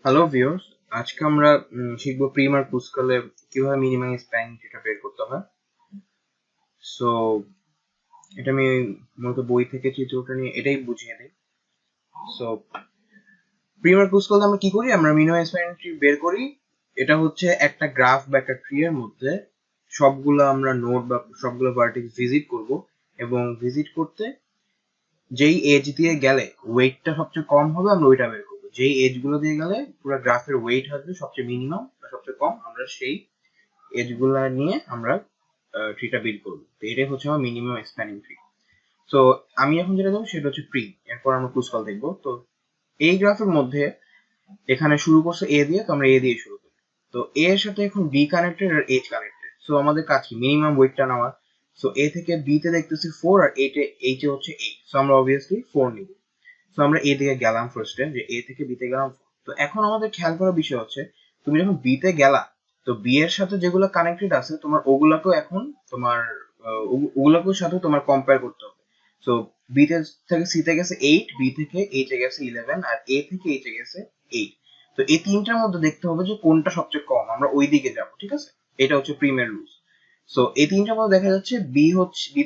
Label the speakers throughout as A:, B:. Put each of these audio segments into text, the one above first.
A: Hello viewers, আজকে আমরা শিখবো প্রিম আর ক্রুসকালে কিভাবে মিনিমাম স্প্যান এটা বের করতে হয়। সো এটা আমি মূলত বই থেকে চিত্রটা নিয়ে এটাই বুঝিয়ে দিই। সো প্রিম আর ক্রুসকালে আমরা কি করি, আমরা মিনিমাম স্প্যান বের করি। এটা হচ্ছে একটা গ্রাফ বা একটা ট্রি এর মধ্যে সবগুলো আমরা নোড বা সবগুলো ভার্টেক্স ভিজিট করব, এবং ভিজিট করতে যেই এজ দিয়ে গেলে ওয়েটটা সবচেয়ে কম হবে আমরা ওইটা বের করবো। যেই এজ গুলো দিয়ে গেলে পুরো গ্রাফের ওয়েট হবে সবচেয়ে মিনিমাম বা সবচেয়ে কম, আমরা সেই এজ গুলা নিয়ে আমরা ট্রিটা বিল্ড করবো। তো এটাই হচ্ছে আমার মিনিমাম স্প্যানিং ট্রি। তো আমি এখন যেটা দেবো সেটা হচ্ছে প্রি, এরপর আমরা ক্রুসকাল দেখবো। তো এই গ্রাফের মধ্যে এখানে শুরু করছে এ দিয়ে, তো আমরা এ দিয়ে শুরু করি। তো এ এর সাথে এখন বি কানেক্টেড আর এইচ কানেক্টেড। সো আমাদের কাজ কি, মিনিমাম ওয়েটটা নেওয়া। সো এ থেকে বি তে দেখতেছি 4 আর এইচ এ হচ্ছে 8। সো আমরা অবভিয়াসলি 4 নিব। সো আমরা এ দিকে গেলাম ফার্স্টে, যে এ থেকে বি তে গেলাম। তো এখন আমাদের খেয়াল করার বিষয় হচ্ছে, তুমি যখন বি তে গেলা, তো বি এর সাথে যেগুলো কানেক্টেড আছে তোমার ওগুলাকেও এখন তোমার ওগুলোকেও সাথে তোমার কম্পেয়ার করতে হবে। সো বি থেকে সি তে গেছে 8, বি থেকে এইচ এ গেছে 11, আর এ থেকে এইচ এ গেছে 8। তো এই তিনটার মধ্যে দেখতে হবে যে কোনটা সবচেয়ে কম, আমরা ওই দিকে যাব। ঠিক আছে, এটা হচ্ছে প্রিমের রুলস। সো এই তিনটার মধ্যে দেখা যাচ্ছে বি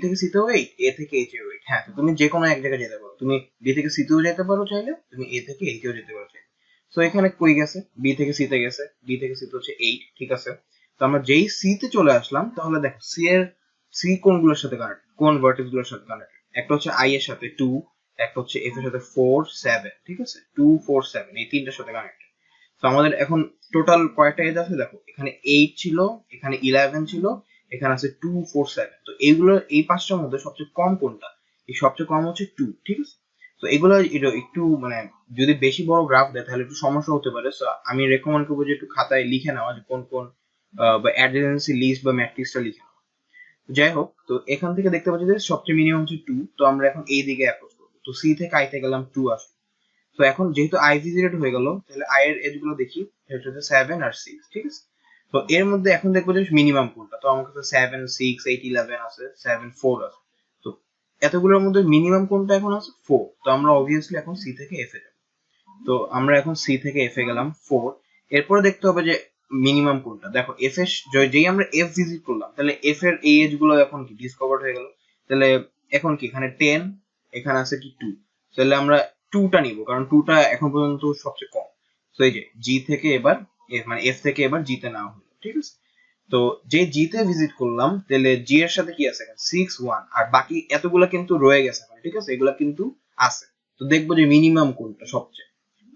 A: থেকে সি তেও 8, এ থেকে এইচ এও 8। হ্যাঁ, তো তুমি যে কোনো এক জায়গায় যেতে পারো, তুমি বি থেকে সি তেও যেতে পারো চাইলে, তুমি এ থেকে এইচ এও যেতে পারো চাইলে। সো এখানে কই গেছে, বি থেকে সি তে গেছে, বি থেকে সি তে হচ্ছে 8। ঠিক আছে, তো আমরা যেই সি তে চলে আসলাম, তাহলে দেখো সি কোনগুলোর সাথে কানেক্টেড, কোন ভার্টেক্স গুলোর সাথে কানেক্টেড। একটা হচ্ছে আই এর সাথে 2, একটা হচ্ছে এফ এর সাথে 4 7। ঠিক আছে, 2 4 7 এই তিনটার সাথে কানেক্টেড। তো আমাদের এখন টোটাল কয়টা এজ আছে দেখো, এখানে 8 ছিল, এখানে 11 ছিল, এখানে আছে 2 4 7। তো এইগুলো এই পাঁচটার মধ্যে সবচেয়ে কম কোনটা, এই সবচেয়ে কম হচ্ছে 2। ঠিক আছে, তো এগুলো একটু মানে যদি বেশি বড় গ্রাফ দেয় তাহলে একটু সমস্যা হতে পারে। সো আমি রেকমেন্ড করবো যে একটু খাতায় লিখে নেওয়া, যে কোন কোন বা অ্যাডজেন্সি লিস্ট বা ম্যাট্রিক্সটা লিখে নেওয়া। যাই হোক, তো এখান থেকে দেখতে পাচ্ছি যে সবচেয়ে মিনিমাম হচ্ছে 2। তো আমরা এখন এই দিকে অ্যাপ্রোচ করবো। তো সি থেকে আইতে গেলাম, 2 আসবে। তো এখন যেহেতু আই ভিজিটেড হয়ে গেল, তাহলে আই এর এজ গুলো দেখি, সেটা হচ্ছে 7 আর 6। ঠিক আছে, তো এর মধ্যে এখন দেখবো যে মিনিমাম কোনটা। তো আমার কাছে 7 6 8 11 আছে, 7 4 আছে। তো এতগুলোর মধ্যে মিনিমাম কোনটা এখন আছে, 4। তো আমরা অবভিয়াসলি এখন সি থেকে এফ এ যাব। তো আমরা এখন সি থেকে এফ এ গেলাম 4। এরপরে দেখতে হবে যে মিনিমাম কোনটা। দেখো এফ এর যেই আমরা এফ ভিজিট করলাম, তাহলে এফ এর এই এজ গুলো এখন কি ডিসকভার হয়ে গেল। তাহলে এখন কি এখানে 10, এখানে আছে কি 2। তাহলে আমরা 2 টা নিব, কারণ 2 টা এখন পর্যন্ত সবচেয়ে কম। তো এই যে জি থেকে এবার মানে এফ থেকে এবার জি তে নেওয়া হলো। ঠিক আছে, তো যে জি তে ভিজিট করলাম, তাহলে জি এর সাথে কি আছে, 6 1, আর বাকি এতগুলা কিন্তু রয়ে গেছে। ঠিক আছে, এগুলা কিন্তু আছে। তো দেখবো যে মিনিমাম কোনটা সবচেয়ে।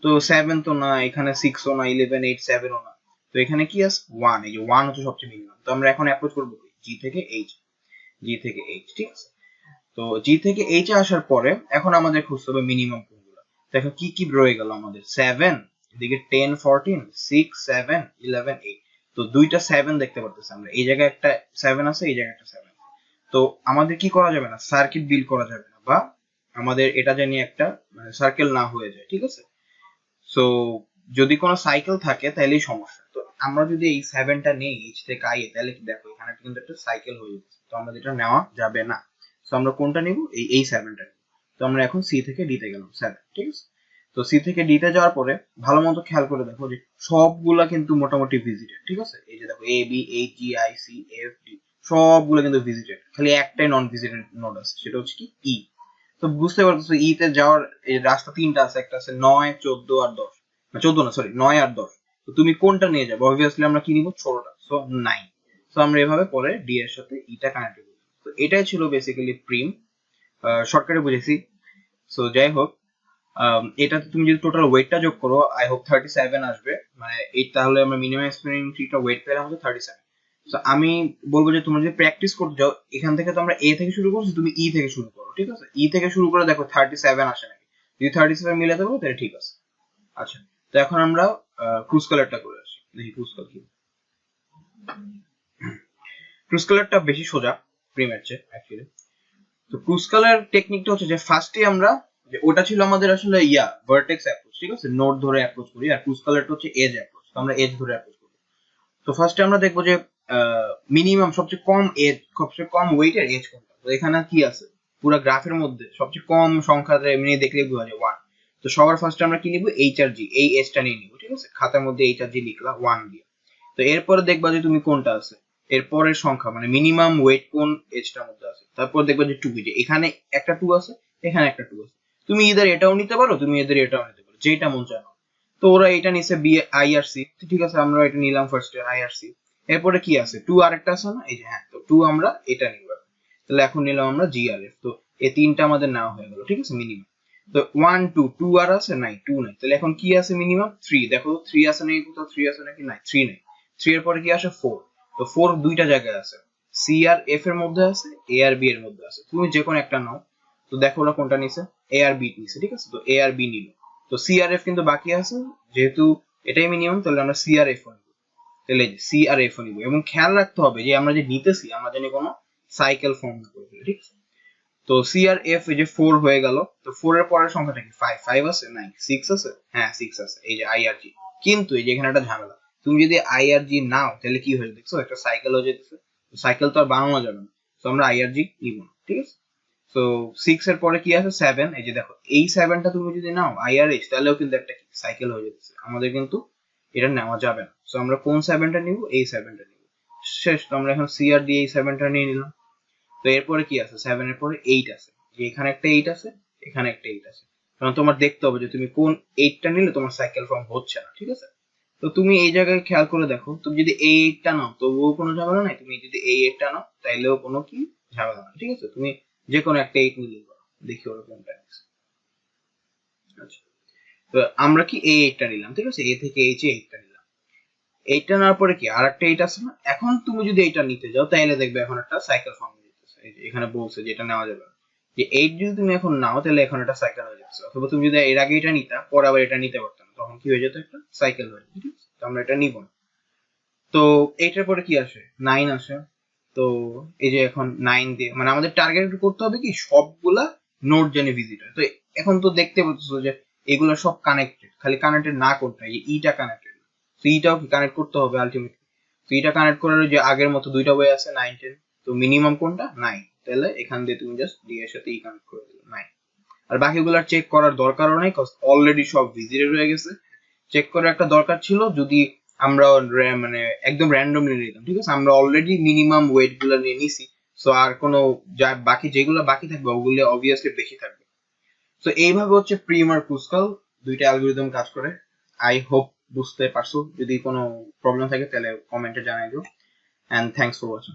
A: তো 7 তো না, এখানে 6 ও না, 11 8 7 ও না। তো এখানে কি আছে, 1। এই যে 1 হচ্ছে সবচেয়ে মিনিমাম। তো আমরা এখন অ্যাপ্রোচ করবো জি থেকে এইচ, জি থেকে এইচ। ঠিক আছে, তো জি থেকে এইচ এ আসার পরে এখন আমাদের খুঁজতে হবে মিনিমাম কোনগুলো। দেখো কি কি রয়ে গেল আমাদের, 7, এদিকে 10 14 6 7 11 8। তো দুইটা 7 দেখতে পারতেছি আমরা, এই জায়গায় একটা 7 আছে, এই জায়গায় একটা 7। তো আমাদের কি করা যাবে না, সার্কিট বিল্ড করা যাবে না, বা আমাদের এটা জানি একটা সার্কেল না হয়ে যায়। ঠিক আছে, সো যদি কোনো সাইকেল থাকে তাহলেই সমস্যা। তো আমরা যদি এই 7টা নেই এইচ থেকে আই এ, তাহলে কি দেখো এখানে কিন্তু একটা সাইকেল হয়ে যাচ্ছে। তো আমাদের এটা নেওয়া যাবে না। তো আমরা কোনটা নিব, এই 7টা নিব। তো আমরা এখন সি থেকে ডি তে গেলাম 7। ঠিক আছে, তো সি থেকে ডি তে যাওয়ার পরে ভালো মতো খেয়াল করে দেখো যে সবগুলা কিন্তু মোটামুটি ভিজিটেড। ঠিক আছে, এই যে দেখো A B H G I C F D সবগুলো কিন্তু ভিজিটেড, খালি একটাই নন ভিজিটেড নোড আছে, সেটা হচ্ছে কি ই। তো বুঝতে পারতেছো ই তে যাওয়ার এই রাস্তা তিনটা আছে, একটা আছে 9 14 আর 10, না 14 না সরি 9 আর 10। তো তুমি কোনটা নিয়ে যাবে, অবভিয়াসলি আমরা কি নিব, ছোটটা, সো 9। সো আমরা এভাবে পরে ডি এর সাথে ইটা কানেক্ট করব। তো এটাই ছিল বেসিক্যালি প্রিম, শর্টকাটে বুঝেছি। সো যাই হোক, এটাতে তুমি যদি টোটাল ওয়েটটা যোগ করো, আই হোপ 37 আসবে। মানে এই তাহলে আমরা মিনিমাম স্পিনিং ট্রিটা ওয়েট পেলাম হচ্ছে 37। তো আমি বলবো যে তোমরা যদি প্র্যাকটিস করতে যাও, এখান থেকে তো আমরা এ থেকে শুরু করছি, তুমি ই থেকে শুরু করো। ঠিক আছে, ই থেকে শুরু করে দেখো 37 আসে নাকি। যদি 37 মিলাতে পারো তাহলে ঠিক আছে। আচ্ছা, তো এখন আমরা ক্রুজ কালারটা করে আসি, দেখি ক্রুজ কালার কি। ক্রুজ কালারটা বেশি সোজা প্রিমের চেয়ে অ্যাকচুয়ালি। তো ক্রুজ কালার টেকনিকটা হচ্ছে যে ফার্স্টে আমরা, যে ওটা ছিল আমাদের আসলে ভার্টেক্স অ্যাপ্রোচ। ঠিক আছে, নোড ধরে অ্যাপ্রোচ করি, আর ক্রুজ কালারটা হচ্ছে এজ অ্যাপ্রোচ। তো আমরা এজ ধরে অ্যাপ্রোচ করি। তো ফার্স্টে আমরা দেখবো যে মিনিমাম সবচেয়ে কম ওয়েটের এজ কোনটা। তো এখানে কি আছে, পুরো গ্রাফের মধ্যে সবচেয়ে কম সংখ্যা এমনি দেখলেই বোঝা যায় 1। তো সবার ফার্স্টে আমরা কি নিব, এইচ আর জি, এই এজটা নিয়ে নিব। ঠিক আছে, খাতার মধ্যে HRG লিখলা 1 দিয়ে। তো এরপরে দেখবা যে তুমি কোনটা আছে, এরপরের সংখ্যা মানে মিনিমাম ওয়েট কোন এজটার মধ্যে আছে, তারপর দেখবা যে 2, যে এখানে একটা 2 আছে, এখানে একটা 2 আছে, তুমি ইদার এটাও নিতে পারো, তুমি এদের এটাও নিতে পারো, যেটা মন চায়। তো ওরা এটা নিছে IRC, ঠিক আছে, আমরা এটা নিলাম ফার্স্টে IRC। এরপরে কি আছে 2 আরেকটা আছে না, এই যে হ্যাঁ, তো 2 আমরা এটা নিব। তাহলে এখন নিলাম আমরা GRF। তো এই তিনটা আমাদের নেওয়া হয়ে গেল, ঠিক আছে, মিনিমাম। তো 1 2 2 আর আছে নাই, 2 নাই, তাহলে এখন কি আছে মিনিমাম 3। দেখো 3 আছে নাকি কোথাও, 3 আছে নাকি, নাই, 3 নাই। 3 এর পরে কি আসে 4। তো 4 দুইটা জায়গায় আছে, C আর F এর মধ্যে আছে, A আর B এর মধ্যে আছে, তুমি যে কোনো একটা নাও। তো দেখো ওরা কোনটা নিছে, A আর B নিছে, ঠিক আছে, তো A আর B নিল। তো C আর F কিন্তু বাকি আছে, যেহেতু এটাই মিনিমাম, তাহলে আমরা C আর F নিব। তাহলে C আর F নিব, এবং খেয়াল রাখতে হবে যে আমরা যে নিতেছি আমরা জানি কোনো সাইকেল ফর্ম না করে, ঠিক আছে। তো C আর F এই যে 4 হয়ে গেল। তো 4 এর পরের সংখ্যাটা কি 5, 5 আছে নাই, 6 আছে, হ্যাঁ 6 আছে, এই যে IRG। কিন্তু এই যে এখানে একটা ঝামেলা, তুমি যদি IRG নাও তাহলে কি হয়ে দেখছো, একটা সাইকেল হয়ে যেতেছে। সাইকেল তো আর বানানো যাবে না, তো আমরা IRG নিব না, ঠিক আছে। তো 6 এর পরে কি আছে 7, এই যে দেখো এই 7টা তুমি যদি নাও IRH, তাহলেও কিন্তু একটা সাইকেল হয়ে যেতেছে, আমাদের কিন্তু এটা নেওয়া যাবে না। তো আমরা কোন 7টা নিব, এই 7টা নিব। শেষ, তো আমরা এখন CR দিয়ে এই 7টা নিয়ে নিলাম। তো এরপরে কি আছে 7 এর পরে 8 আছে, যে এখানে একটা 8 আছে, এখানে একটা 8 আছে। কারণ তোমার দেখতে হবে যে তুমি কোন 8টা নিলে তোমার সাইকেল ফর্ম হচ্ছে না, ঠিক আছে। তো তুমি এই জায়গায় খেয়াল করে দেখো, তুমি যদি এই 8টা নাও তবুও কোনো ঝামেলা নাই, তুমি যদি এই 8টা নাও তাইলেও কোনো কি ঝামেলা না, ঠিক আছে। তুমি যে কোনো একটা 8 নিলেই পারো, দেখি ওরা কোনটা নিচ্ছে। আচ্ছা, তো আমরা কি এই 8টা নিলাম, ঠিক আছে, A থেকে H এ 8টা নিলাম। 8টা নেওয়ার পরে কি আরেকটা 8 আছে না, এখন তুমি যদি এটা নিতে যাও তাহলে দেখবে এখন একটা সাইকেল ফর্ম হয়ে যেতেছে। এই যে এখানে বলছে যে এটা নেওয়া যাবে না, যে 8 যদি তুমি এখন নাও তাহলে এখন একটা সাইকেল হয়ে যাচ্ছে। অথবা তুমি যদি এর আগে এটা নিতা পরে আবার এটা নিতে পারতো না, তখন কি হয়ে যেত, একটা সাইকেল হয়ে যেত, ঠিক আছে। তো আমরা এটা নিব না। তো 8 এর পরে কি আসে 9 আসে। তো এই যে এখন 9 দিয়ে মানে আমাদের টার্গেট করতে হবে কি সবগুলা নোড জেনে ভিজিট হয়। তো এখন তো দেখতে পাচ্ছ যে এগুলো সব কানেক্টেড, খালি কানেক্টেড না কোনটা, এই ইটা কানেক্টেড, তো ইটাও কি কানেক্ট করতে হবে আলটিমেটলি। তো এটা কানেক্ট করার যে আগের মতো দুইটা ওয়ে আছে 9 10, তো মিনিমাম কোনটা 9, তাহলে এখান দিয়ে তুমি জাস্ট ডি এর সাথে ই কানেক্ট করে দিলে 9। আর বাকিগুলো চেক করার দরকারও নেই, কজ অলরেডি সব ভিজিটেড হয়ে গেছে। চেক করার একটা দরকার ছিল যদি আমরা মানে একদম র্যান্ডমলি নিতাম, ঠিক আছে, আমরা অলরেডি মিনিমাম ওয়েট গুলো নিয়ে নিছি। সো আর কোনো যা বাকি যেগুলো বাকি থাকবে ওগুলো অবভিয়াসলি বেশি থাকবে। তো এইভাবে হচ্ছে প্রিম আর ক্রুসকাল দুইটা অ্যালগরিদম কাজ করে। আই হোপ বুঝতে পারছো, যদি কোনো প্রবলেম থাকে তাহলে কমেন্টে জানাই দিও। And thanks for watching.